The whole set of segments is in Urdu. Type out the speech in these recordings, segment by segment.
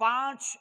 5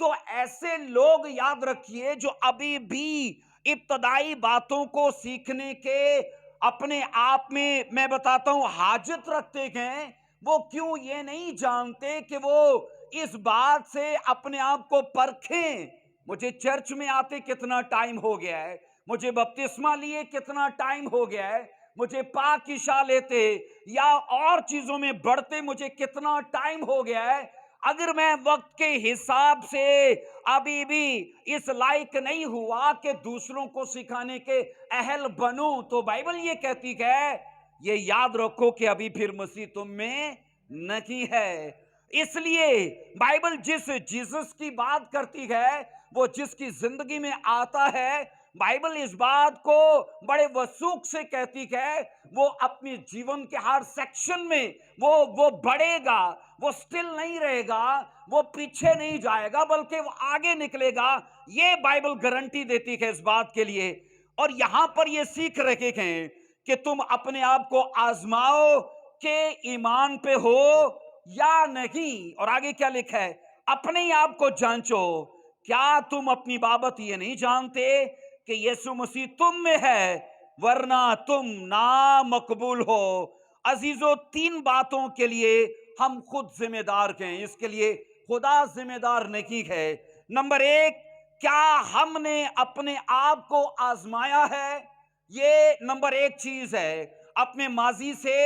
تو ایسے لوگ یاد رکھیے جو ابھی بھی ابتدائی باتوں کو سیکھنے کے اپنے آپ میں بتاتا ہوں حاجت رکھتے ہیں، وہ کیوں یہ نہیں جانتے کہ وہ اس بات سے اپنے آپ کو پرکھیں۔ مجھے چرچ میں آتے کتنا ٹائم ہو گیا ہے، مجھے بپتسمہ لیے کتنا ٹائم ہو گیا ہے، مجھے پاک عشاء لیتے یا اور چیزوں میں بڑھتے مجھے کتنا ٹائم ہو گیا ہے، اگر میں وقت کے حساب سے ابھی بھی اس لائق نہیں ہوا کہ دوسروں کو سکھانے کے اہل بنوں، تو بائبل یہ کہتی ہے یہ یاد رکھو کہ ابھی پھر مسیح تم میں نہیں ہے۔ اس لیے بائبل جس جیسس کی بات کرتی ہے، وہ جس کی زندگی میں آتا ہے، بائبل اس بات کو بڑے وثوق سے کہتی ہے، وہ اپنی جیون کے ہر سیکشن میں وہ بڑھے گا، وہ سٹل نہیں رہے گا، وہ پیچھے نہیں جائے گا بلکہ وہ آگے نکلے گا۔ یہ بائبل گارنٹی دیتی ہے اس بات کے لیے۔ اور یہاں پر یہ سیکھ رکھے ہیں کہ تم اپنے آپ کو آزماؤ کہ ایمان پہ ہو یا نہیں۔ اور آگے کیا لکھا ہے؟ اپنے ہی آپ کو جانچو، کیا تم اپنی بابت یہ نہیں جانتے کہ یسوع مسیح تم میں ہے، ورنہ تم نامقبول ہو۔ عزیزو، تین باتوں کے لیے ہم خود ذمہ دار ہیں، اس کے لیے خدا ذمہ دار نہیں ہے۔ نمبر ایک، کیا ہم نے اپنے آپ کو آزمایا ہے؟ یہ نمبر ایک چیز ہے۔ اپنے ماضی سے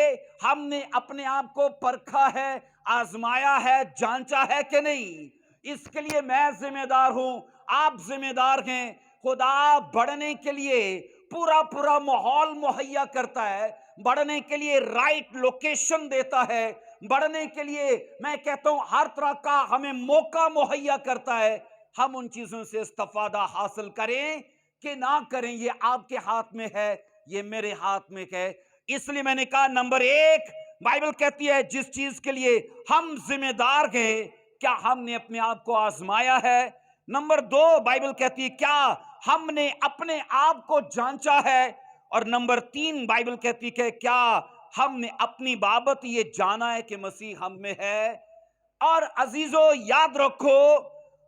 ہم نے اپنے آپ کو پرکھا ہے، آزمایا ہے، جانچا ہے کہ نہیں؟ اس کے لیے میں ذمہ دار ہوں، آپ ذمہ دار ہیں۔ خدا بڑھنے کے لیے پورا ماحول مہیا کرتا ہے، بڑھنے کے لیے رائٹ لوکیشن دیتا ہے، بڑھنے کے لیے میں کہتا ہوں ہر طرح کا ہمیں موقع مہیا کرتا ہے۔ ہم ان چیزوں سے استفادہ حاصل کریں کہ نہ کریں، یہ آپ کے ہاتھ میں ہے، یہ میرے ہاتھ میں ہے۔ اس لیے میں نے کہا نمبر ایک، بائبل کہتی ہے جس چیز کے لیے ہم ذمہ دار ہیں، کیا ہم نے اپنے آپ کو آزمایا ہے؟ نمبر دو، بائبل کہتی ہے کیا ہم نے اپنے آپ کو جانچا ہے؟ اور نمبر تین، بائبل کہتی ہے کیا ہم نے اپنی بابت یہ جانا ہے کہ مسیح ہم میں ہے؟ اور عزیزو، یاد رکھو،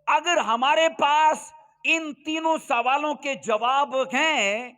اگر ہمارے پاس ان تینوں سوالوں کے جواب ہیں،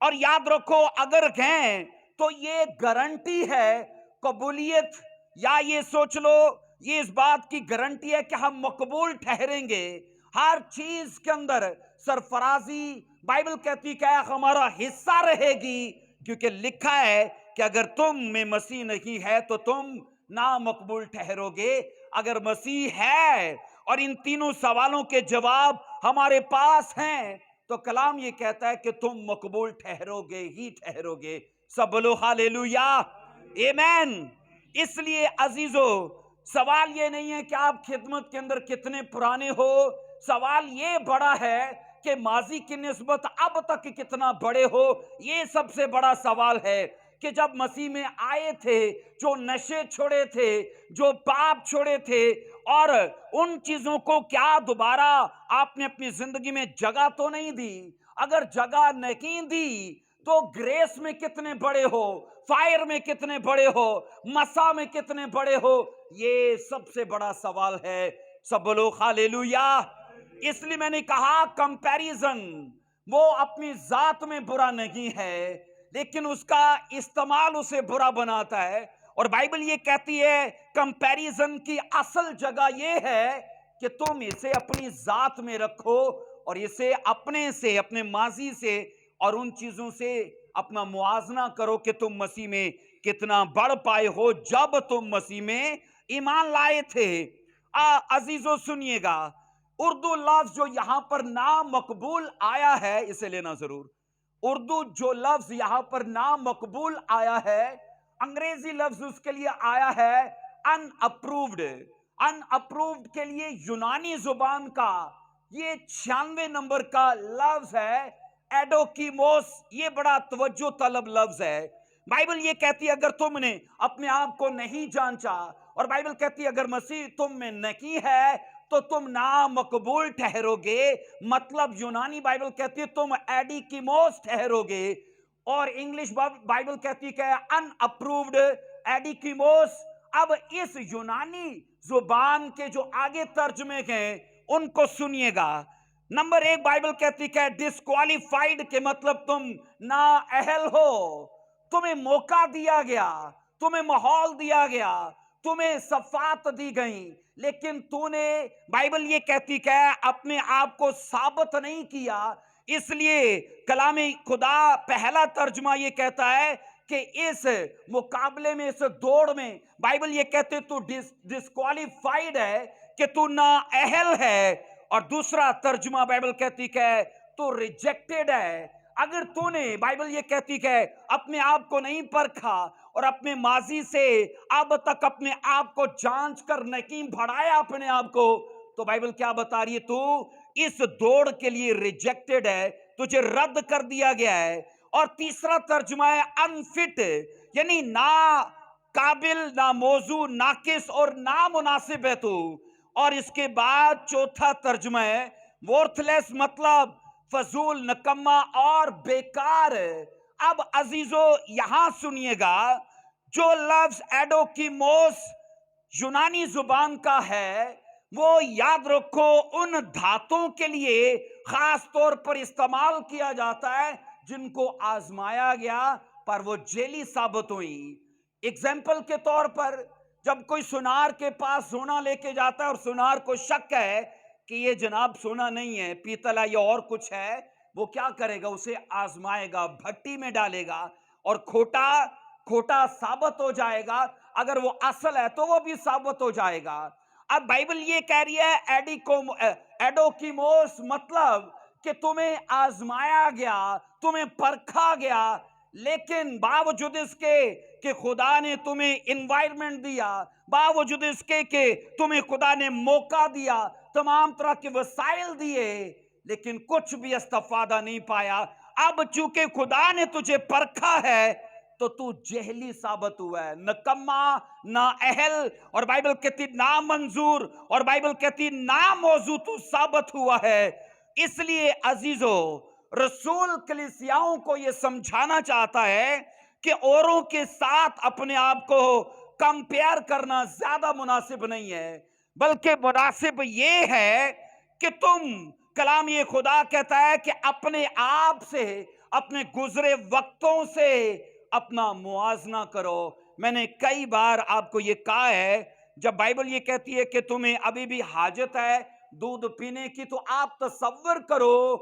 اور یاد رکھو اگر ہیں، تو یہ گارنٹی ہے قبولیت، یا یہ سوچ لو یہ اس بات کی گارنٹی ہے کہ ہم مقبول ٹھہریں گے ہر چیز کے اندر۔ سرفرازی بائبل کہتی کہ ہمارا حصہ رہے گی، کیونکہ لکھا ہے کہ اگر تم میں مسیح نہیں ہے تو تم نامقبول ٹھہرو گے۔ اگر مسیح ہے اور ان تینوں سوالوں کے جواب ہمارے پاس ہیں، تو کلام یہ کہتا ہے کہ تم مقبول ٹھہرو گے ہی ٹھہرو گے۔ سب بولو ہاللیلویا، آمین۔ اس لیے عزیزو، سوال یہ نہیں ہے کہ آپ خدمت کے اندر کتنے پرانے ہو، سوال یہ بڑا ہے کہ ماضی کی نسبت اب تک کتنا بڑے ہو۔ یہ سب سے بڑا سوال ہے کہ جب مسیح میں آئے تھے، جو نشے چھوڑے تھے، جو پاپ چھوڑے تھے، اور ان چیزوں کو کیا دوبارہ آپ نے اپنی زندگی میں جگہ تو نہیں دی؟ اگر جگہ نہیں دی تو گریس میں کتنے بڑے ہو، فائر میں کتنے بڑے ہو، مسا میں کتنے بڑے ہو؟ یہ سب سے بڑا سوال ہے۔ سب بولو ہاللیلویا۔ اس لیے میں نے کہا کمپیریزن وہ اپنی ذات میں برا نہیں ہے، لیکن اس کا استعمال اسے برا بناتا ہے۔ اور بائبل یہ کہتی ہے کمپیریزن کی اصل جگہ یہ ہے کہ تم اسے اپنی ذات میں رکھو اور اسے اپنے سے، اپنے ماضی سے اور ان چیزوں سے اپنا موازنہ کرو کہ تم مسیح میں کتنا بڑھ پائے ہو جب تم مسیح میں ایمان لائے تھے۔ عزیزو سنیے گا، اردو لفظ جو یہاں پر نامقبول آیا ہے، اسے لینا ضرور۔ اردو جو لفظ یہاں پر نامقبول آیا ہے، انگریزی لفظ اس کے لیے آیا ہے ان اپرووڈ۔ ان اپرووڈ کے لیے یونانی زبان کا یہ 96 نمبر کا لفظ ہے ایڈوکیموس۔ یہ بڑا توجہ طلب لفظ ہے۔ بائبل یہ کہتی ہے اگر تم نے اپنے آپ کو نہیں جانچا، اور بائبل کہتی ہے اگر مسیح تم میں نہیں ہے تو تم نامقبول ٹھہرو گے۔ مطلب یونانی بائبل کہتی ہے تم ایڈیکیموس ٹھہرو گے، اور انگلش بائبل کہتی ہے ان اپرووڈ ایڈیکیموس۔ اب اس یونانی زبان کے جو آگے ترجمے ہیں ان کو سنیے گا۔ نمبر ایک بائبل کہتی ہے ڈسکوالیفائڈ کے مطلب تم نا اہل ہو، تمہیں موقع دیا گیا، تمہیں ماحول دیا گیا، تمہیں صفات دی گئیں، لیکن تو نے بائبل یہ کہتی کہ اپنے آپ کو ثابت نہیں کیا۔ اس لیے کلام خدا پہلا ترجمہ یہ کہتا ہے کہ اس مقابلے میں، اس دوڑ میں بائبل یہ کہتے تو ڈسکوالیفائیڈ ہے، کہ تو نا اہل ہے، اور دوسرا ترجمہ بائبل کہتی کہ تو ریجیکٹڈ ہے۔ اگر تو نے بائبل یہ کہتی کہ اپنے آپ کو نہیں پرکھا اور اپنے ماضی سے اب تک اپنے آپ کو جانچ کر نہیں بڑھایا اپنے آپ کو، تو بائبل کیا بتا رہی ہے؟ تو اس دوڑ کے لیے ریجیکٹڈ ہے، تجھے رد کر دیا گیا ہے۔ اور تیسرا ترجمہ ہے انفٹ، یعنی نا قابل، نا موضوع، ناقص اور نامناسب ہے تو۔ اور اس کے بعد چوتھا ترجمہ ہے ورتھ لیس، مطلب فضول، نکما اور بیکار۔ اب عزیزو یہاں سنیے گا، جو لفظ ایڈوکیموس یونانی زبان کا ہے، وہ یاد رکھو ان دھاتوں کے لیے خاص طور پر استعمال کیا جاتا ہے جن کو آزمایا گیا پر وہ جیلی ثابت ہوئی۔ اگزامپل کے طور پر جب کوئی سونار کے پاس سونا لے کے جاتا ہے اور سونار کو شک ہے کہ یہ جناب سونا نہیں ہے، پیتل ہے یا اور کچھ ہے، وہ کیا کرے گا؟ اسے آزمائے گا، بھٹی میں ڈالے گا، اور کھوٹا ثابت ہو جائے گا۔ اگر وہ اصل ہے تو وہ بھی ثابت ہو جائے گا۔ اب بائبل یہ کہہ رہی ہے ایڈوکیموس، مطلب کہ تمہیں آزمایا گیا، تمہیں پرکھا گیا، لیکن باوجود اس کے کہ خدا نے تمہیں انوائرمنٹ دیا، باوجود اس کے کہ تمہیں خدا نے موقع دیا، تمام طرح کے وسائل دیے، لیکن کچھ بھی استفادہ نہیں پایا۔ اب چونکہ خدا نے تجھے پرکھا ہے تو تو جہلی ثابت ہوا ہے، نکما، نا اہل، اور بائبل کہتی نا منظور، اور بائبل کہتی نا موضوع تو ثابت ہوا ہے۔ اس لیے عزیزو رسول کلیسیاؤں کو یہ سمجھانا چاہتا ہے کہ اوروں کے ساتھ اپنے آپ کو کمپیئر کرنا زیادہ مناسب نہیں ہے، بلکہ مناسب یہ ہے کہ تم، کلام یہ خدا کہتا ہے کہ اپنے آپ سے، اپنے گزرے وقتوں سے اپنا موازنہ کرو۔ میں نے کئی بار آپ کو یہ کہا ہے، جب بائبل یہ کہتی ہے کہ تمہیں ابھی بھی حاجت ہے دودھ پینے کی، تو آپ تصور کرو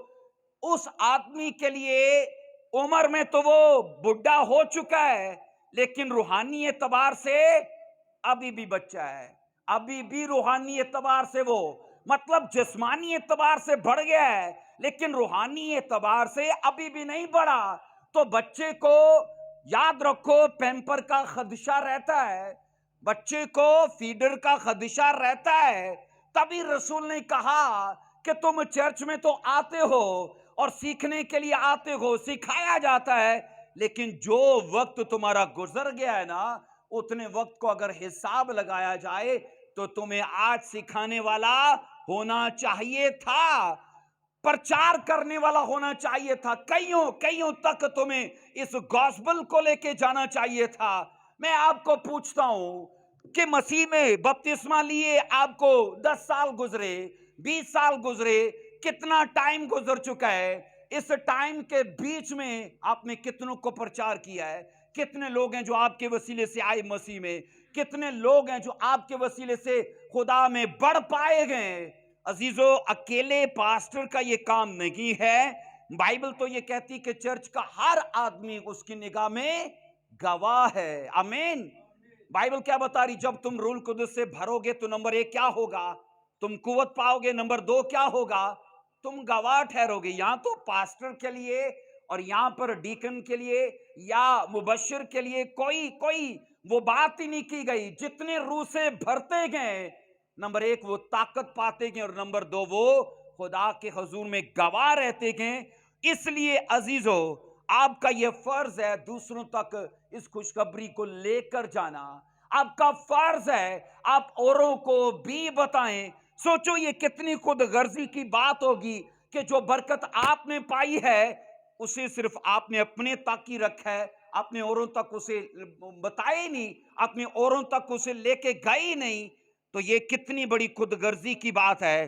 اس آدمی کے لیے عمر میں تو وہ بڈھا ہو چکا ہے، لیکن روحانی اعتبار سے ابھی بھی بچہ ہے، ابھی بھی روحانی اعتبار سے وہ، مطلب جسمانی اعتبار سے بڑھ گیا ہے لیکن روحانی اعتبار سے ابھی بھی نہیں بڑھا۔ تو بچے کو یاد رکھو پیمپر کا خدشہ رہتا ہے، بچے کو فیڈر کا خدشہ رہتا ہے۔ تبھی رسول نے کہا کہ تم چرچ میں تو آتے ہو اور سیکھنے کے لیے آتے ہو، سکھایا جاتا ہے، لیکن جو وقت تمہارا گزر گیا ہے نا، اتنے وقت کو اگر حساب لگایا جائے تو تمہیں آج سکھانے والا ہونا چاہیے تھا، پرچار کرنے والا ہونا چاہیے تھا، کئیوں تک تمہیں اس گاسپل کو لے کے جانا چاہیے تھا۔ میں آپ کو پوچھتا ہوں کہ مسیح میں بپتسمہ لیے آپ کو 10 سال گزرے، 20 سال گزرے، کتنا ٹائم گزر چکا ہے؟ اس ٹائم کے بیچ میں آپ نے کتنوں کو پرچار کیا ہے؟ کتنے لوگ ہیں جو آپ کے وسیلے سے آئے مسیح میں؟ کتنے لوگ ہیں جو آپ کے وسیلے سے خدا میں بڑھ پائے گئے؟ عزیزو اکیلے پاسٹر کا یہ کام نہیں ہے، بائبل تو یہ کہتی کہ چرچ کا ہر آدمی اس کی نگاہ میں گواہ ہے۔ آمین۔ بائبل کیا بتا رہی؟ جب تم روح القدس سے بھرو گے تو نمبر 1 کیا ہوگا؟ تم قوت پاؤ گے۔ نمبر 2 کیا ہوگا؟ تم گواہ ٹھہرو گے۔ یہاں تو پاسٹر کے لیے اور یہاں پر ڈیکن کے لیے یا مبشر کے لیے کوئی وہ بات ہی نہیں کی گئی۔ جتنے روح سے بھرتے گئے، نمبر 1 وہ طاقت پاتے گئے، اور نمبر 2 وہ خدا کے حضور میں گواہ رہتے گئے۔ اس لیے عزیزو آپ کا یہ فرض ہے دوسروں تک اس خوشخبری کو لے کر جانا۔ آپ کا فرض ہے آپ اوروں کو بھی بتائیں۔ سوچو یہ کتنی خود غرضی کی بات ہوگی کہ جو برکت آپ نے پائی ہے اسے صرف آپ نے اپنے تک ہی رکھا ہے، اپنے اوروں تک اسے بتائے نہیں، اپنے اوروں تک اسے لے کے گئے نہیں، تو یہ کتنی بڑی خود غرضی کی بات ہے۔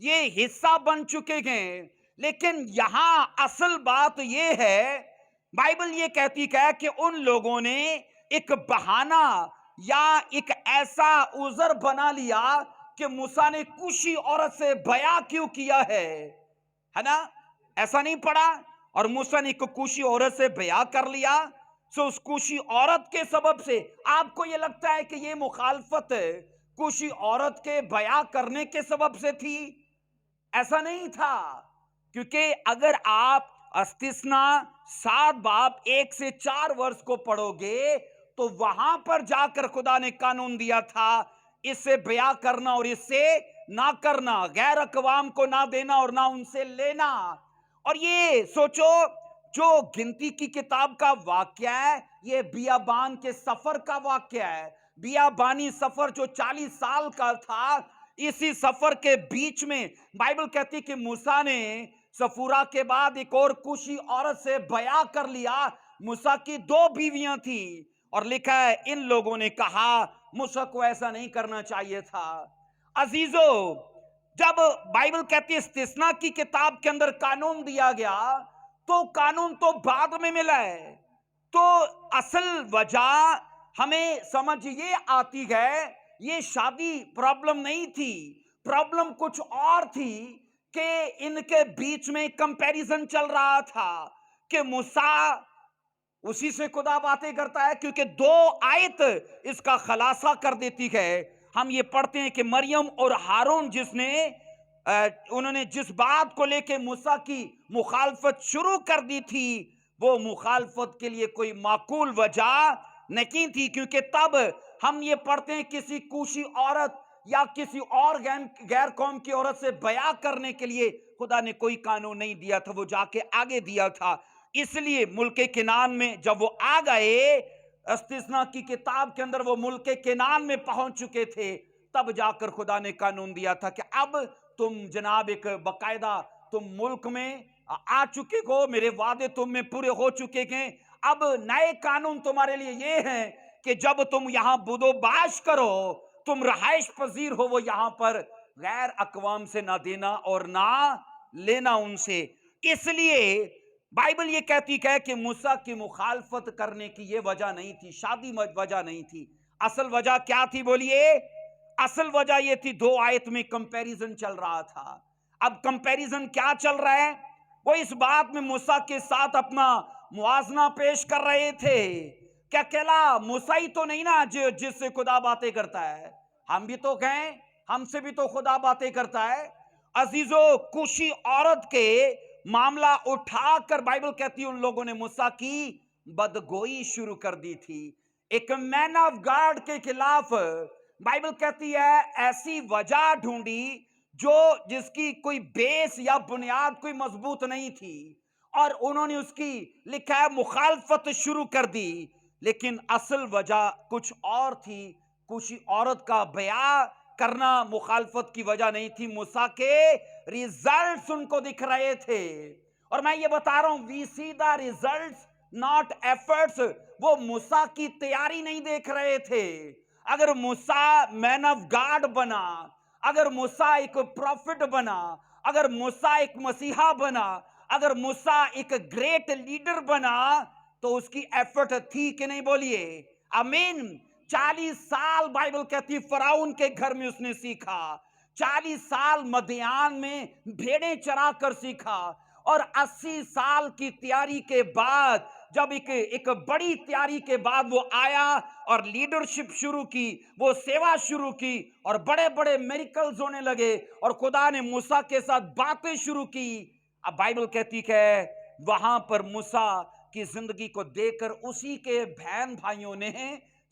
یہ حصہ بن چکے ہیں. لیکن یہاں اصل بات یہ ہے، بائبل یہ کہتی ہے کہ ان لوگوں نے ایک بہانہ یا ایک ایسا عذر بنا لیا کہ موسیٰ نے کوشی عورت سے بیاہ کیوں کیا ہے نا؟ ایسا نہیں پڑا؟ اور موسیٰ نے ایک کوشی عورت سے بیاہ کر لیا. سو اس کوشی عورت کے سبب سے آپ کو یہ لگتا ہے کہ یہ مخالفت کوشی عورت کے بیاہ کرنے کے سبب سے تھی؟ ایسا نہیں تھا. کیونکہ اگر آپ استثنا 7 باب 1 سے 4 ورس کو پڑھو گے تو وہاں پر جا کر خدا نے قانون دیا تھا اس سے بیاہ کرنا اور اس سے نہ کرنا، غیر اقوام کو نہ دینا اور نہ ان سے لینا. اور یہ سوچو، جو گنتی کی کتاب کا واقعہ ہے یہ بیابان کے سفر کا واقعہ ہے. بیابانی سفر جو 40 سال کا تھا، اسی سفر کے بیچ میں بائبل کہتی کہ موسیٰ نے سفورا کے بعد ایک اور کوشی عورت سے بیاہ کر لیا. موسیٰ کی 2 بیویاں تھیں اور لکھا ہے ان لوگوں نے کہا موسیٰ کو ایسا نہیں کرنا چاہیے تھا. عزیزو، جب بائبل کہتی ہے استثنا کی کتاب کے اندر قانون دیا گیا تو قانون تو بعد میں ملا ہے. تو اصل وجہ ہمیں سمجھ یہ آتی ہے، یہ شادی پرابلم نہیں تھی، پرابلم کچھ اور تھی کہ ان کے بیچ میں کمپیریزن چل رہا تھا کہ موسیٰ اسی سے خدا باتیں کرتا ہے. کیونکہ 2 آیت اس کا خلاصہ کر دیتی ہے. ہم یہ پڑھتے ہیں کہ مریم اور ہارون انہوں نے جس بات کو لے کے موسیٰ کی مخالفت شروع کر دی تھی، وہ مخالفت کے لیے کوئی معقول وجہ نہیں تھی. کیونکہ تب ہم یہ پڑھتے ہیں کسی کوشی عورت یا کسی اور غیر قوم کی عورت سے بیاہ کرنے کے لیے خدا نے کوئی قانون نہیں دیا تھا، وہ جا کے آگے دیا تھا. اس لیے ملک کنعان میں جب وہ آ گئے، استثنا کی کتاب کے اندر وہ ملک کنعان میں پہنچ چکے تھے، تب جا کر خدا نے قانون دیا تھا کہ اب تم جناب ایک باقاعدہ تم ملک میں آ چکے ہو، میرے وعدے تم میں پورے ہو چکے ہیں. اب نئے قانون تمہارے لیے یہ ہیں کہ جب تم یہاں بود و باش کرو، تم رہائش پذیر ہو، وہ یہاں پر غیر اقوام سے نہ دینا اور نہ لینا ان سے. اس لیے بائبل یہ کہتی ہے کہ موسیٰ کی مخالفت کرنے کی یہ وجہ نہیں تھی، شادی وجہ نہیں تھی. اصل وجہ کیا تھی بولیے؟ اصل وجہ یہ تھی 2 آیت میں کمپیریزن چل رہا تھا. اب کمپیریزن کیا چل رہا ہے؟ وہ اس بات میں موسیٰ کے ساتھ اپنا موازنہ پیش کر رہے تھے. کیا کہلا موسیٰ ہی تو نہیں نا جس سے خدا باتیں کرتا ہے؟ ہم بھی تو کہیں، ہم سے بھی تو خدا باتیں کرتا ہے. عزیزو، کوشی عورت کے معاملہ اٹھا کر بائبل کہتی ہے ان لوگوں نے موسیٰ کی بدگوئی شروع کر دی تھی. ایک مین آف گاڈ کے خلاف بائبل کہتی ہے ایسی وجہ ڈھونڈی جس کی کوئی بیس یا بنیاد کوئی مضبوط نہیں تھی، اور انہوں نے اس کی لکھا ہے مخالفت شروع کر دی. لیکن اصل وجہ کچھ اور تھی. کوشی عورت کا بیاہ کرنا مخالفت کی وجہ نہیں تھی، موسیٰ کے ریزلٹس ان کو دکھ رہے تھے. اور میں یہ بتا رہا ہوں، وی سی دا ریزلٹس ناٹ ایفرٹس. وہ موسیٰ کی تیاری نہیں دیکھ رہے تھے. اگر موسیٰ مین آف گاڈ بنا، اگر موسیٰ ایک پروفٹ بنا، اگر موسیٰ ایک مسیحا بنا، اگر موسیٰ ایک گریٹ لیڈر بنا تو اس کی ایفرٹ تھی کہ نہیں؟ بولیے آمین. 40 سال بائبل کہتی فرعون کے گھر میں اس نے سیکھا، 40 سال مدیان میں بھیڑیں چرا کر سیکھا، اور 80 سال کی تیاری کے بعد جب ایک بڑی تیاری کے بعد وہ آیا اور لیڈرشپ شروع کی، وہ سیوا شروع کی، اور بڑے بڑے میریکلز ہونے لگے، اور خدا نے موسیٰ کے ساتھ باتیں شروع کی. اب بائبل کہتی ہے وہاں پر موسیٰ کی زندگی کو دیکھ کر اسی کے بہن بھائیوں نے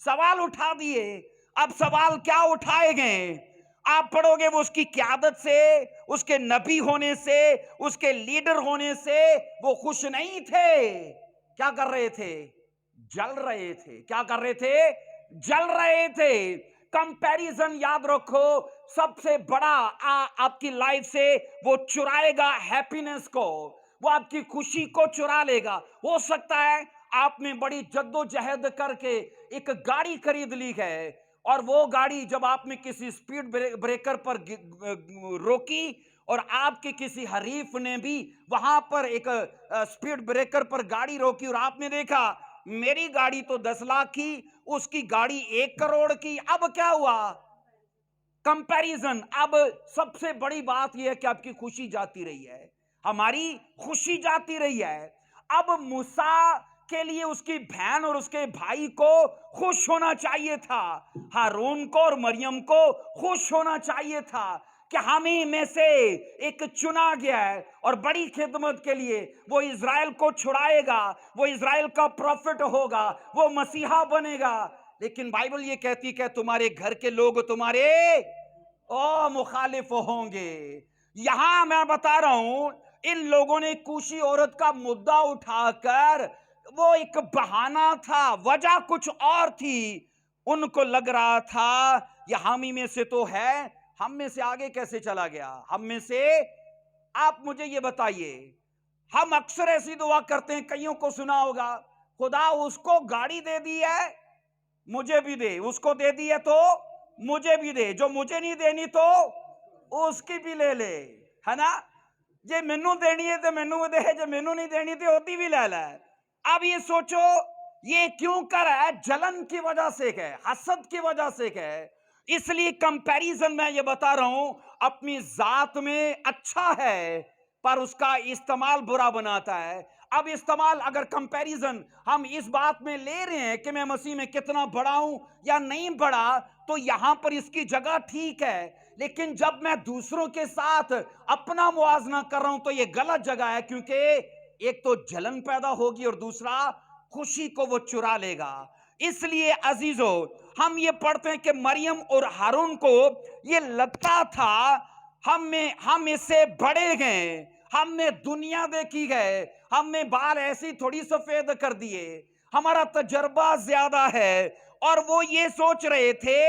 سوال اٹھا دیے. اب سوال کیا اٹھائے گئے؟ آپ پڑھو گے وہ اس کی قیادت سے، اس کے نبی ہونے سے، اس کے لیڈر ہونے سے وہ خوش نہیں تھے. کیا کر رہے تھے؟ جل رہے تھے. کیا کر رہے تھے؟ جل رہے تھے. کمپیریزن یاد رکھو سب سے بڑا آپ کی لائف سے وہ چرائے گا ہیپینس کو، وہ آپ کی خوشی کو چرا لے گا. ہو سکتا ہے آپ نے بڑی جد و جہد کر کے ایک گاڑی خرید لی ہے، اور وہ گاڑی جب آپ نے کسی سپیڈ بریکر پر روکی اور آپ کے کسی حریف نے بھی وہاں پر ایک سپیڈ بریکر پر گاڑی روکی اور آپ نے دیکھا میری گاڑی تو 10 لاکھ کی، اس کی گاڑی 1 کروڑ کی، اب کیا ہوا؟ کمپیریزن۔ اب سب سے بڑی بات یہ ہے کہ آپ کی خوشی جاتی رہی ہے، ہماری خوشی جاتی رہی ہے۔ اب موسیٰ کے لیے اس کی بہن اور اس کے بھائی کو خوش ہونا چاہیے تھا، ہارون کو اور مریم کو خوش ہونا چاہیے تھا کہ ہمیں میں سے ایک چنا گیا ہے اور بڑی خدمت کے لیے وہ اسرائیل کو چھڑائے گا، وہ اسرائیل کا پروفٹ ہوگا، وہ مسیحا بنے گا۔ لیکن بائبل یہ کہتی کہ تمہارے گھر کے لوگ تمہارے مخالف ہوں گے۔ یہاں میں بتا رہا ہوں ان لوگوں نے کوشی عورت کا مدعا اٹھا کر، وہ ایک بہانہ تھا، وجہ کچھ اور تھی۔ ان کو لگ رہا تھا یہ ہم ہی میں سے تو ہے، ہم میں سے آگے کیسے چلا گیا؟ ہم میں سے، آپ مجھے یہ بتائیے، ہم اکثر ایسی دعا کرتے ہیں، کئیوں کو سنا ہوگا، خدا اس کو گاڑی دے دی ہے مجھے بھی دے، اس کو دے دی ہے تو مجھے بھی دے، جو مجھے نہیں دینی تو اس کی بھی لے لے، ہے نا؟ جے مینوں دینی ہے تو مینوں دے، جو مینوں نہیں دینی تو ہوتی بھی لے لے۔ اب یہ سوچو یہ کیوں کر ہے؟ جلن کی وجہ سے ہے، حسد کی وجہ سے ہے۔ اس لیے کمپیریزن میں یہ بتا رہا ہوں اپنی ذات میں اچھا ہے پر اس کا استعمال برا بناتا ہے۔ اب استعمال اگر کمپیریزن ہم اس بات میں لے رہے ہیں کہ میں مسیح میں کتنا بڑا ہوں یا نہیں بڑا، تو یہاں پر اس کی جگہ ٹھیک ہے، لیکن جب میں دوسروں کے ساتھ اپنا موازنہ کر رہا ہوں تو یہ غلط جگہ ہے، کیونکہ ایک تو جلن پیدا ہوگی اور دوسرا خوشی کو وہ چرا لے گا۔ اس لیے عزیزو ہم یہ پڑھتے ہیں کہ مریم اور ہارون کو یہ لگتا تھا ہم اس سے بڑے گئے، ہم نے دنیا دیکھی گئے، ہم نے بال ایسی تھوڑی سفید کر دیے، ہمارا تجربہ زیادہ ہے، اور وہ یہ سوچ رہے تھے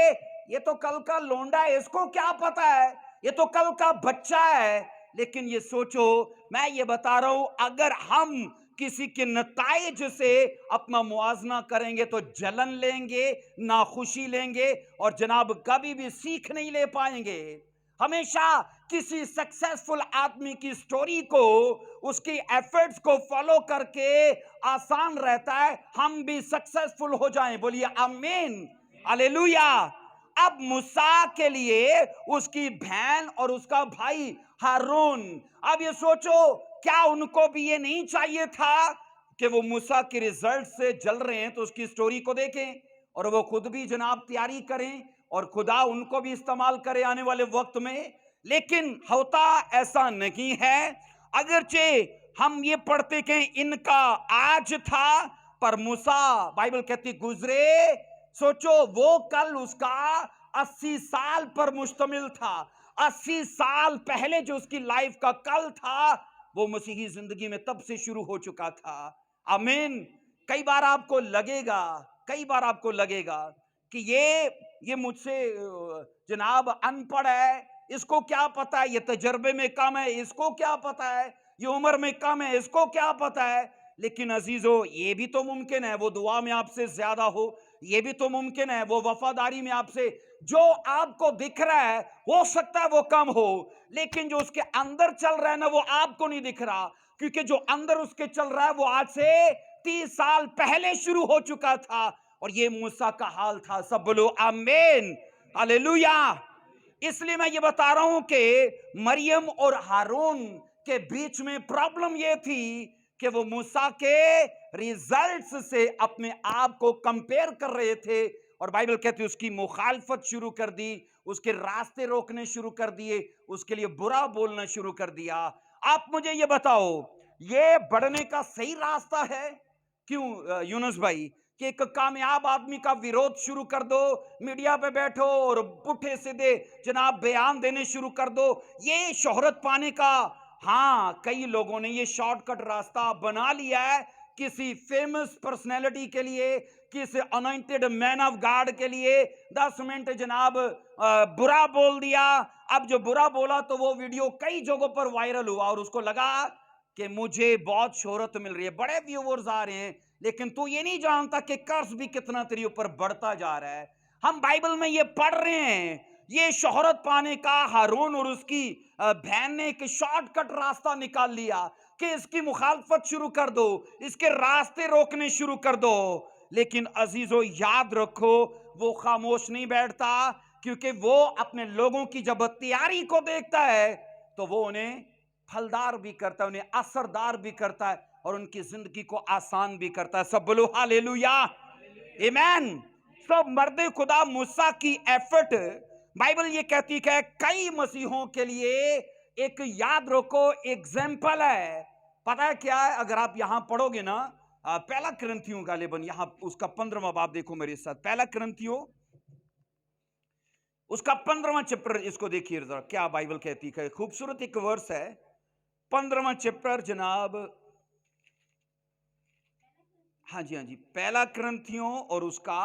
یہ تو کل کا لونڈا ہے، اس کو کیا پتا ہے، یہ تو کل کا بچہ ہے۔ لیکن یہ سوچو، میں یہ بتا رہا ہوں اگر ہم کسی کے نتائج سے اپنا موازنہ کریں گے تو جلن لیں گے، ناخوشی لیں گے، اور جناب کبھی بھی سیکھ نہیں لے پائیں گے۔ ہمیشہ کسی سکسیسفل آدمی کی سٹوری کو، اس کی ایفرٹس کو فالو کر کے آسان رہتا ہے ہم بھی سکسیسفل ہو جائیں۔ بولیے آمین، ہاللیلویا۔ اب موسیٰ کے لیے اس کی بہن اور اس کا بھائی ہارون، اب یہ سوچو کیا ان کو بھی یہ نہیں چاہیے تھا کہ وہ موسیٰ کے ریزلٹ سے جل رہے ہیں تو اس کی سٹوری کو دیکھیں اور وہ خود بھی جناب تیاری کریں اور خدا ان کو بھی استعمال کرے آنے والے وقت میں؟ لیکن ہوتا ایسا نہیں ہے۔ اگرچہ ہم یہ پڑھتے کہ ان کا آج تھا پر موسیٰ بائبل کہتی گزرے، سوچو وہ کل اس کا 80 سال پر مشتمل تھا، 80 سال پہلے جو اس کی لائف کا کل تھا وہ مسیحی زندگی میں تب سے شروع ہو چکا تھا۔ آمین۔ کئی بار آپ کو لگے گا کہ یہ مجھ سے جناب ان پڑھ ہے، اس کو کیا پتا ہے، یہ تجربے میں کم ہے، اس کو کیا پتا ہے، یہ عمر میں کم ہے، اس کو کیا پتا ہے۔ لیکن عزیزو یہ بھی تو ممکن ہے وہ دعا میں آپ سے زیادہ ہو، یہ بھی تو ممکن ہے وہ وفاداری میں آپ سے، جو آپ کو دکھ رہا ہے ہو سکتا ہے وہ کم ہو، لیکن جو اس کے اندر چل رہا ہے نا وہ آپ کو نہیں دکھ رہا، کیونکہ جو اندر اس کے چل رہا ہے وہ آج سے 30 سال پہلے شروع ہو چکا تھا، اور یہ موسیٰ کا حال تھا۔ سب بولو آمین، ہاللیلویا۔ اس لیے میں یہ بتا رہا ہوں کہ مریم اور ہارون کے بیچ میں پرابلم یہ تھی کہ وہ موسیٰ کے ریزلٹس سے اپنے آپ کو کمپیئر کر رہے تھے، اور بائبل کہتی ہے اس کی مخالفت شروع کر دی، اس کے راستے روکنے شروع کر دیے، اس کے لیے برا بولنا شروع کر دیا۔ آپ مجھے یہ بتاؤ یہ بڑھنے کا صحیح راستہ ہے؟ کیوں یونس بھائی کہ ایک کامیاب آدمی کا ویرودھ شروع کر دو، میڈیا پہ بیٹھو اور پٹھے سیدھے جناب بیان دینے شروع کر دو، یہ شہرت پانے کا؟ ہاں، کئی لوگوں نے یہ شارٹ کٹ راستہ بنا لیا ہے، کسی فیمس پرسنالٹی کے لیے، کسی انوائنٹڈ مین آف گاڈ کے لیے 10 منٹ جناب برا بول دیا۔ اب جو برا بولا تو وہ ویڈیو کئی جگہوں پر وائرل ہوا اور اس کو لگا کہ مجھے بہت شہرت مل رہی ہے، بڑے ویورز آ رہے ہیں، لیکن تو یہ نہیں جانتا کہ قرض بھی کتنا تیرے اوپر بڑھتا جا رہا ہے۔ ہم بائبل میں یہ پڑھ رہے ہیں یہ شہرت پانے کا ہارون اور اس کی بہن نے ایک شارٹ کٹ راستہ نکال لیا کہ اس کی مخالفت شروع کر دو، اس کے راستے روکنے شروع کر دو. لیکن عزیزو یاد رکھو، وہ خاموش نہیں بیٹھتا، کیونکہ وہ اپنے لوگوں کی جب تیاری کو دیکھتا ہے تو وہ انہیں پھلدار بھی کرتا ہے، انہیں اثردار بھی کرتا ہے، اور ان کی زندگی کو آسان بھی کرتا ہے. سب بولو ہاللیلویا، ایمین. سب مرد خدا موسیٰ کی ایفرٹ، بائبل یہ کہتی کہ کئی مسیحوں کے لیے ایک یاد رکھو ایگزامپل ہے. پتہ ہے کیا ہے؟ اگر آپ یہاں پڑھو گے نا، پہلا کرنتھیوں غالباً یہاں اس کا 15واں باب دیکھو میرے ساتھ. پہلا کرنتھیوں اس کا 15واں چیپٹر، اس کو دیکھیے ذرا کیا بائبل کہتی ہے. خوبصورت ایک ورس ہے، 15واں چیپٹر جناب. ہاں جی، پہلا کرنتھیوں اور اس کا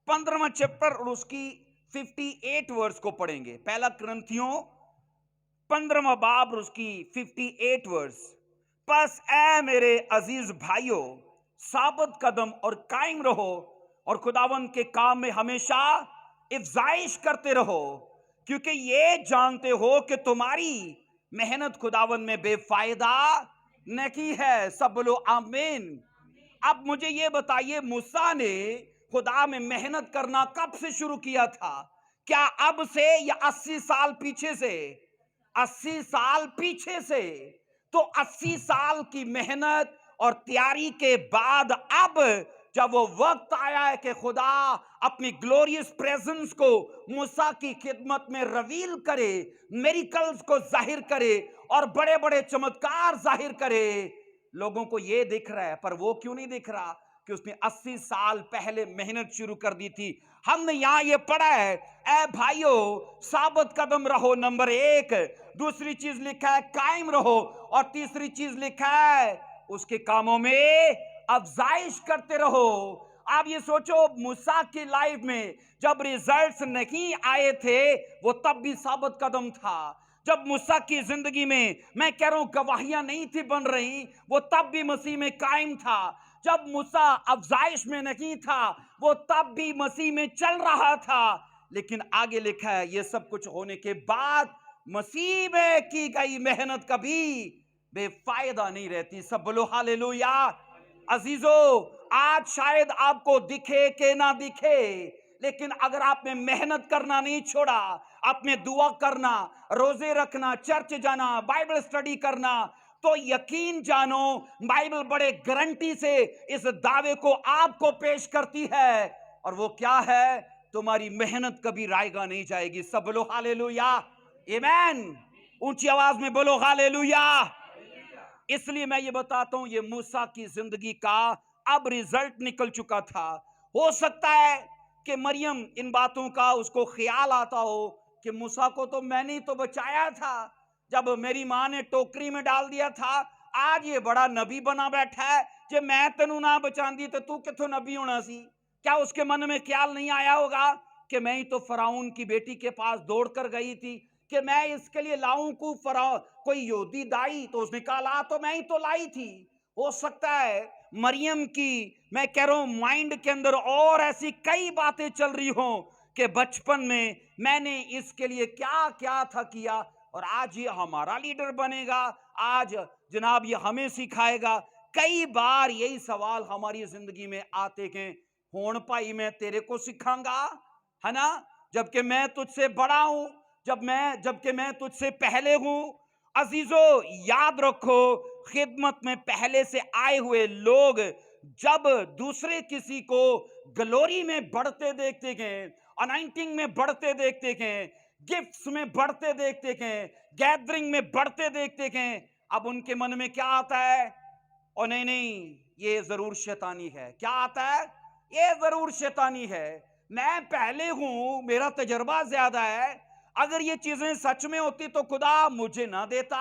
15واں چیپٹر اور اس کی 58 ورس کو پڑھیں گے. پہلا کرنتھیوں 15واں باب اور اس کی 58 ورس. پس اے میرے عزیز بھائیو، ثابت قدم اور قائم رہو، اور خداوند کے کام میں ہمیشہ افزائش کرتے رہو، کیونکہ یہ جانتے ہو کہ تمہاری محنت خداوند میں بے فائدہ نہیں ہے. سب بولو آمین. اب مجھے یہ بتائیے، موسیٰ نے خدا میں محنت کرنا کب سے شروع کیا تھا؟ کیا اب سے یا 80 سال پیچھے سے؟ 80 سال پیچھے سے. تو 80 سال کی محنت اور تیاری کے بعد اب جب وہ وقت آیا ہے کہ خدا اپنی گلوریس پریزنس کو موسیٰ کی خدمت میں ریویل کرے، میریکلز کو ظاہر کرے اور بڑے بڑے چمتکار ظاہر کرے، لوگوں کو یہ دکھ رہا ہے. پر وہ کیوں نہیں دکھ رہا؟ کہ اس نے 80 سال پہلے محنت شروع کر دی تھی. ہم نے یہاں یہ پڑھا ہے، اے بھائیو ثابت قدم رہو، نمبر 1. دوسری چیز لکھا ہے قائم رہو، اور تیسری چیز لکھا ہے اس کے کاموں میں افزائش کرتے رہو. آپ یہ سوچو، موسیٰ کی لائف میں جب ریزلٹس نہیں آئے تھے وہ تب بھی ثابت قدم تھا. جب موسیٰ کی زندگی میں کہہ رہا ہوں گواہیاں نہیں تھی بن رہی، وہ تب بھی مسیح میں قائم تھا. جب موسیٰ افزائش میں نہیں تھا وہ تب بھی مسیح میں چل رہا تھا. لیکن آگے لکھا ہے یہ سب کچھ ہونے کے بعد مسیح میں کی گئی محنت کبھی بے فائدہ نہیں رہتی. سب بولو ہاللیلویا. عزیزو، آج شاید آپ کو دکھے کہ نہ دکھے، لیکن اگر آپ نے محنت کرنا نہیں چھوڑا، آپ نے دعا کرنا، روزے رکھنا، چرچ جانا، بائبل اسٹڈی کرنا، تو یقین جانو بائبل بڑے گارنٹی سے اس دعوے کو آپ کو پیش کرتی ہے، اور وہ کیا ہے؟ تمہاری محنت کبھی رائگاں نہیں جائے گی. سب بولو ہاللیلویا، ایمین. اونچی آواز میں بولو ہاللیلویا. اس لیے میں یہ بتاتا ہوں، یہ موسیٰ کی زندگی کا اب ریزلٹ نکل چکا تھا. ہو سکتا ہے کہ مریم ان باتوں کا اس کو خیال آتا ہو کہ موسیٰ کو تو میں نے تو بچایا تھا، جب میری ماں نے ٹوکری میں ڈال دیا تھا، آج یہ بڑا نبی بنا بیٹھا ہے. جے میں تینوں نہ بچاندی تو کتوں نبی ہونا سی؟ کیا اس کے من میں خیال نہیں آیا ہوگا کہ میں ہی تو فرعون کی بیٹی کے پاس دوڑ کر گئی تھی کہ میں اس کے لیے لاؤں کو کوئی یہودی دائی، تو اس نے کہا لا، تو میں ہی تو لائی تھی. ہو سکتا ہے مریم کی، میں کہہ رہا ہوں، مائنڈ کے اندر اور ایسی کئی باتیں چل رہی ہوں کہ بچپن میں نے اس کے لیے کیا کیا تھا کیا، اور آج یہ ہمارا لیڈر بنے گا، آج جناب یہ ہمیں سکھائے گا. کئی بار یہی سوال ہماری زندگی میں آتے کہ ہون پائی میں تیرے کو سکھاں گا، ہے نا، جبکہ میں تجھ سے بڑا ہوں، جبکہ میں تجھ سے پہلے ہوں. عزیزو یاد رکھو، خدمت میں پہلے سے آئے ہوئے لوگ جب دوسرے کسی کو گلوری میں بڑھتے دیکھتے گئے، انائنٹنگ میں بڑھتے دیکھتے گئے، گفٹس میں بڑھتے دیکھتے گئے، گیدرنگ میں بڑھتے دیکھتے گئے، اب ان کے من میں کیا آتا ہے؟ اور نہیں، یہ ضرور شیطانی ہے. کیا آتا ہے؟ یہ ضرور شیطانی ہے. میں پہلے ہوں، میرا تجربہ زیادہ ہے، اگر یہ چیزیں سچ میں ہوتی تو خدا مجھے نہ دیتا،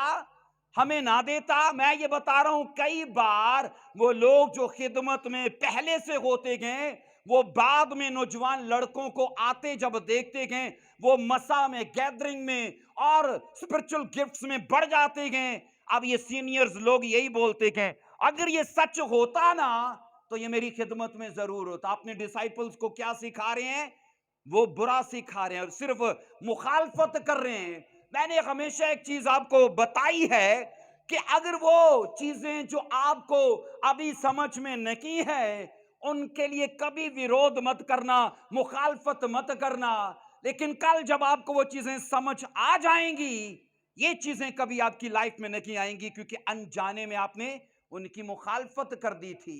ہمیں نہ دیتا. میں یہ بتا رہا ہوں، کئی بار وہ لوگ جو خدمت میں پہلے سے ہوتے گئے، وہ بعد میں نوجوان لڑکوں کو آتے جب دیکھتے گئے، وہ مسا میں، گیدرنگ میں اور اسپرچل گفٹس میں بڑھ جاتے گئے. اب یہ سینئرز لوگ یہی بولتے گئے اگر یہ سچ ہوتا نا تو یہ میری خدمت میں ضرور ہوتا. اپنے ڈسائپلز کو کیا سکھا رہے ہیں؟ وہ برا سکھا رہے ہیں اور صرف مخالفت کر رہے ہیں. میں نے ہمیشہ ایک چیز آپ کو بتائی ہے کہ اگر وہ چیزیں جو آپ کو ابھی سمجھ میں نہیں ہے ان کے لیے کبھی ویرودھ مت کرنا، مخالفت مت کرنا. لیکن کل جب آپ کو وہ چیزیں سمجھ آ جائیں گی، یہ چیزیں کبھی آپ کی لائف میں نہیں آئیں گی، کیونکہ انجانے میں آپ نے ان کی مخالفت کر دی تھی.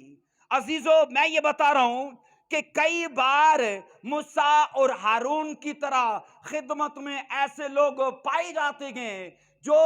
عزیزو، میں یہ بتا رہا ہوں کہ کئی بار موسیٰ اور ہارون کی طرح خدمت میں ایسے لوگ پائے جاتے گئے جو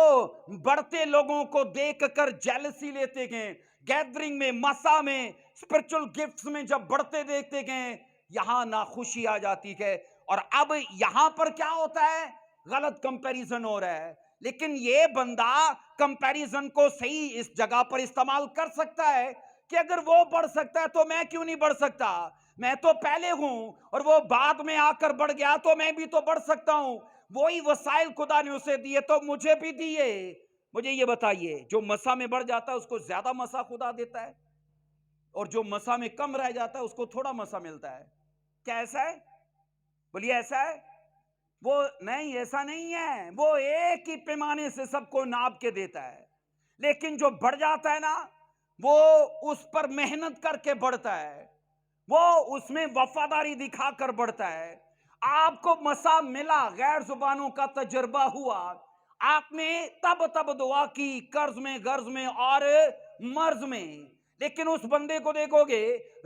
بڑھتے لوگوں کو دیکھ کر جیلسی لیتے گئے. گیدرنگ میں، مسا میں، اسپرچل گفٹس میں جب بڑھتے دیکھتے گئے، یہاں ناخوشی آ جاتی ہے. اور اب یہاں پر کیا ہوتا ہے؟ غلط کمپیریزن ہو رہا ہے. لیکن یہ بندہ کمپیریزن کو صحیح اس جگہ پر استعمال کر سکتا ہے کہ اگر وہ بڑھ سکتا ہے تو میں کیوں نہیں بڑھ سکتا؟ میں تو پہلے ہوں اور وہ بعد میں آ کر بڑھ گیا تو میں بھی تو بڑھ سکتا ہوں. وہی وسائل خدا نے اسے دیے تو مجھے بھی دیے. مجھے یہ بتائیے، جو مسا میں بڑھ جاتا ہے اس کو زیادہ مسا خدا دیتا ہے، اور جو مسا میں کم رہ جاتا ہے اس کو تھوڑا مسا ملتا ہے. کیا ایسا ہے؟ بولیے ایسا ہے؟ وہ نہیں، ایسا نہیں ہے. وہ ایک ہی پیمانے سے سب کو ناپ کے دیتا ہے. لیکن جو بڑھ جاتا ہے نا، وہ اس پر محنت کر کے بڑھتا ہے، وہ اس میں وفاداری دکھا کر بڑھتا ہے. آپ کو مسا ملا، غیر زبانوں کا تجربہ ہوا، آپ نے تب دعا کی، قرض میں، غرض میں اور مرض میں. لیکن اس بندے کو دیکھو گے،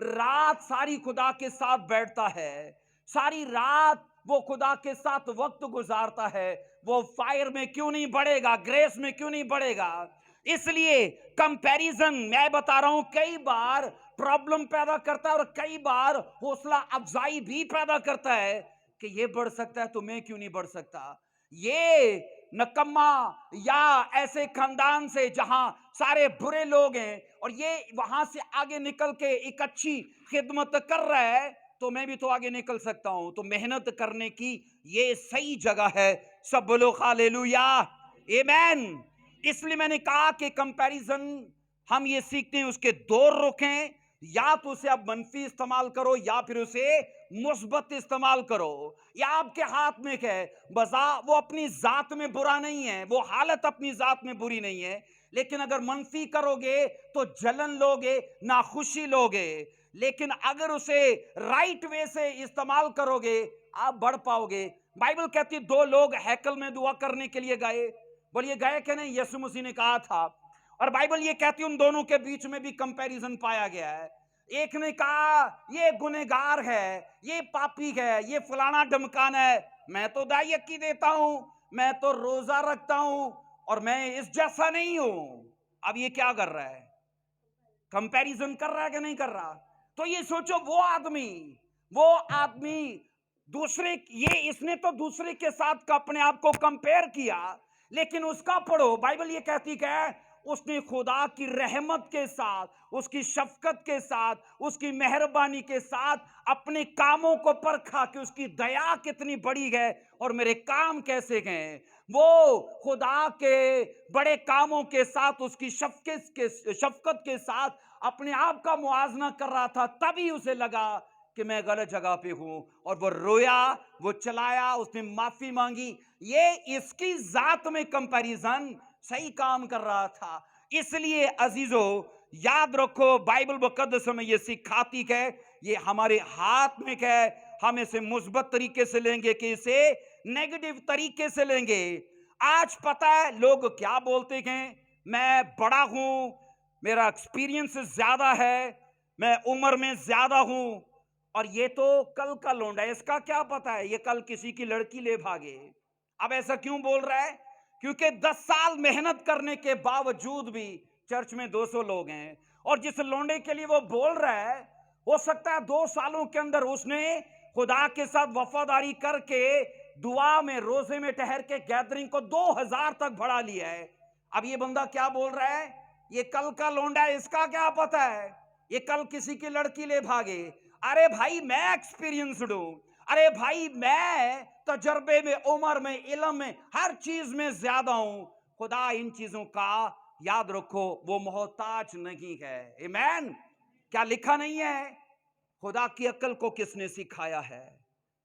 رات ساری خدا کے ساتھ بیٹھتا ہے، ساری رات وہ خدا کے ساتھ وقت گزارتا ہے. وہ فائر میں کیوں نہیں بڑھے گا؟ گریس میں کیوں نہیں بڑھے گا؟ اس لیے کمپیریزن، میں بتا رہا ہوں، کئی بار پرابلم پیدا کرتا ہے اور کئی بار حوصلہ افزائی بھی پیدا کرتا ہے کہ یہ بڑھ سکتا ہے تو میں کیوں نہیں بڑھ سکتا. یہ نکما یا ایسے خاندان سے جہاں سارے برے لوگ ہیں اور یہ وہاں سے آگے نکل کے ایک اچھی خدمت کر رہا ہے تو میں بھی تو آگے نکل سکتا ہوں. تو محنت کرنے کی یہ صحیح جگہ ہے. سب بولو ہاللیلویا، آمین. اس لیے میں نے کہا کہ کمپیریزن ہم یہ سیکھتے ہیں اس کے دو رخ ہیں. یا تو اسے آپ منفی استعمال کرو یا پھر اسے مثبت استعمال کرو. یا آپ کے ہاتھ میں ہے. وہ اپنی ذات میں برا نہیں ہے، وہ حالت اپنی ذات میں بری نہیں ہے، لیکن اگر منفی کرو گے تو جلن لوگے، ناخوشی لوگے. لیکن اگر اسے رائٹ وے سے استعمال کرو گے آپ بڑھ پاؤ گے. بائبل کہتی دو لوگ ہیکل میں دعا کرنے کے لیے گئے. بولیے گئے کہ نہیں؟ یسوع مسیح نے کہا تھا. اور بائبل یہ کہتی ان دونوں کے بیچ میں بھی کمپیریزن پایا گیا ہے. ایک نے کہا یہ گنہگار ہے، یہ پاپی ہے، یہ فلانا ڈمکان ہے. میں تو دائیکی دیتا ہوں، میں تو روزہ رکھتا ہوں اور میں اس جیسا نہیں ہوں. اب یہ کیا کر رہا ہے؟ کمپیریزن کر رہا ہے کہ نہیں کر رہا؟ تو یہ سوچو، وہ آدمی دوسرے، یہ اس نے تو دوسرے کے ساتھ اپنے آپ کو کمپیئر کیا. لیکن اس کا پڑھو، بائبل یہ کہتی کہ اس نے خدا کی رحمت کے ساتھ، اس کی شفقت کے ساتھ، اس کی مہربانی کے ساتھ اپنے کاموں کو پرکھا کہ اس کی دیا کتنی بڑی ہے اور میرے کام کیسے گئے. وہ خدا کے بڑے کاموں کے ساتھ، اس کی شفقت کے ساتھ اپنے آپ کا موازنہ کر رہا تھا. تبھی اسے لگا کہ میں غلط جگہ پہ ہوں، اور وہ رویا، وہ چلایا، اس نے معافی مانگی. یہ اس کی ذات میں کمپیریزن صحیح کام کر رہا تھا. اس لیے عزیزو یاد رکھو، بائبل مقدس میں یہ سکھاتی ہے، یہ ہمارے ہاتھ میں ہے. ہم اسے مثبت طریقے سے لیں گے کہ اسے نیگیٹو طریقے سے لیں گے. آج پتہ ہے لوگ کیا بولتے ہیں؟ میں بڑا ہوں، میرا ایکسپیرینس زیادہ ہے، میں عمر میں زیادہ ہوں، اور یہ تو کل کا لونڈا ہے، اس کا کیا پتا ہے یہ کل کسی کی لڑکی لے بھاگے. اب ایسا کیوں بول رہا ہے؟ کیونکہ 10 سال محنت کرنے کے باوجود بھی چرچ میں 200 لوگ ہیں، اور جس لونڈے کے لیے وہ بول رہا ہے ہو سکتا ہے 2 سالوں کے اندر اس نے خدا کے ساتھ وفاداری کر کے دعا میں، روزے میں ٹہر کے گیدرنگ کو 2000 تک بڑھا لیا ہے. اب یہ بندہ کیا بول رہا ہے؟ یہ کل کا لونڈا ہے، اس کا کیا پتا ہے یہ کل کسی کی لڑکی لے بھاگے. ارے بھائی میں ایکسپیرینسڈ ہوں، ارے بھائی میں تجربے میں، عمر میں، علم میں، ہر چیز میں زیادہ ہوں. خدا ان چیزوں کا یاد رکھو وہ محتاج نہیں ہے. آمین. کیا لکھا نہیں ہے؟ خدا کی عقل کو کس نے سکھایا ہے؟